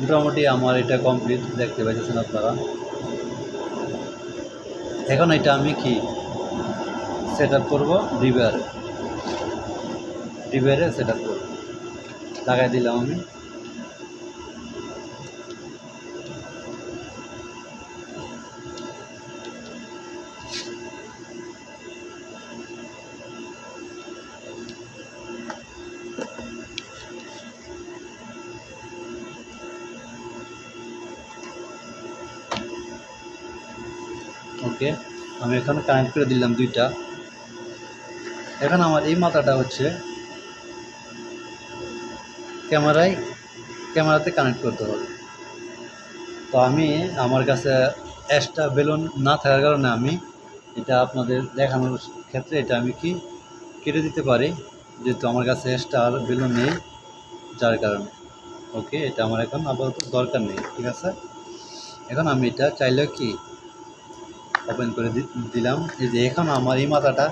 মোটামুটি আমার এটা কমপ্লিট, দেখতে পাইতেছেন আপনারা। এখন এটা আমি কি সেট আপ করবো, ডিবিআরে সেট আপ করবো। লাগাই দিলাম আমি। ওকে, আমি এখন কানেক্ট করে দিলাম দুইটা। এখন আমার এই মাথাটা হচ্ছে ক্যামেরাতে কানেক্ট করতে হবে। তো আমি আমার কাছে এক্সট্রা বেলুন না থাকার কারণে আমি এটা আপনাদের দেখানোর ক্ষেত্রে এটা আমি কি কেটে দিতে পারি, যেহেতু আমার কাছে এক্সট্রা আর বেলুন নেই, যার কারণে। ওকে, এটা আমার এখন আপাতত দরকার নেই, ঠিক আছে। এখন আমি এটা চাইলে কি ওপেন করে দিলাম। এই যে এখন আমার এই মাথাটা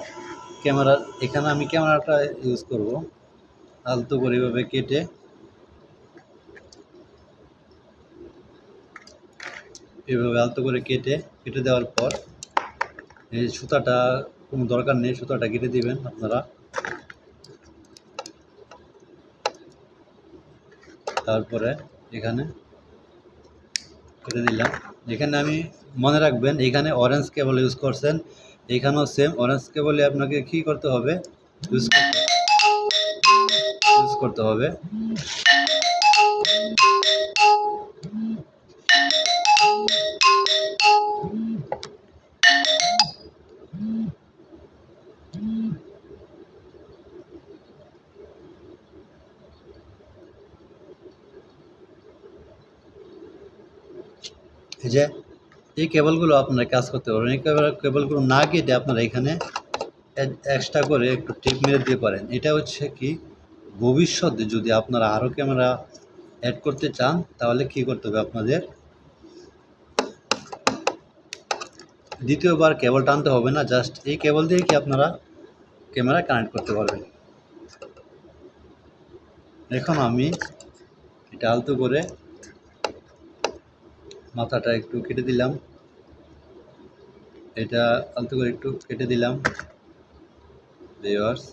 ক্যামেরার, এখানে আমি ক্যামেরাটা ইউজ করব আলতো করে এভাবে কেটে, এভাবে আলতো করে কেটে দেওয়ার পর এই সুতাটা কোনো দরকার নেই, সুতাটা কেটে দিবেন আপনারা। তারপরে এখানে কেটে দিলাম। এখানে আমি মনে রাখবেন, এখানে অরেঞ্জ কেবল ইউজ করছেন, এখানেও সেম অরেঞ্জ কেবলে আপনাকে কী করতে হবে, ইউজ করতে হবে। এই যে এই কেবলগুলো আপনারা কাজ করতে পারবেন। এই কেবলগুলো না কেটে আপনারা এখানে এক্সট্রা করে একটু টিপ মেরে দিতে পারেন। এটা হচ্ছে কি, ভবিষ্যতে যদি আপনারা আরও ক্যামেরা অ্যাড করতে চান তাহলে কি করতে হবে, আপনাদের দ্বিতীয়বার কেবল টানতে হবে না, জাস্ট এই কেবল দিয়ে কি আপনারা ক্যামেরা কানেক্ট করতে পারবেন। এখন আমি এটা আলতো করে মাথাটা একটু কেটে দিলাম, এটা আলতো করে একটু কেটে দিলাম ভিউয়ার্স।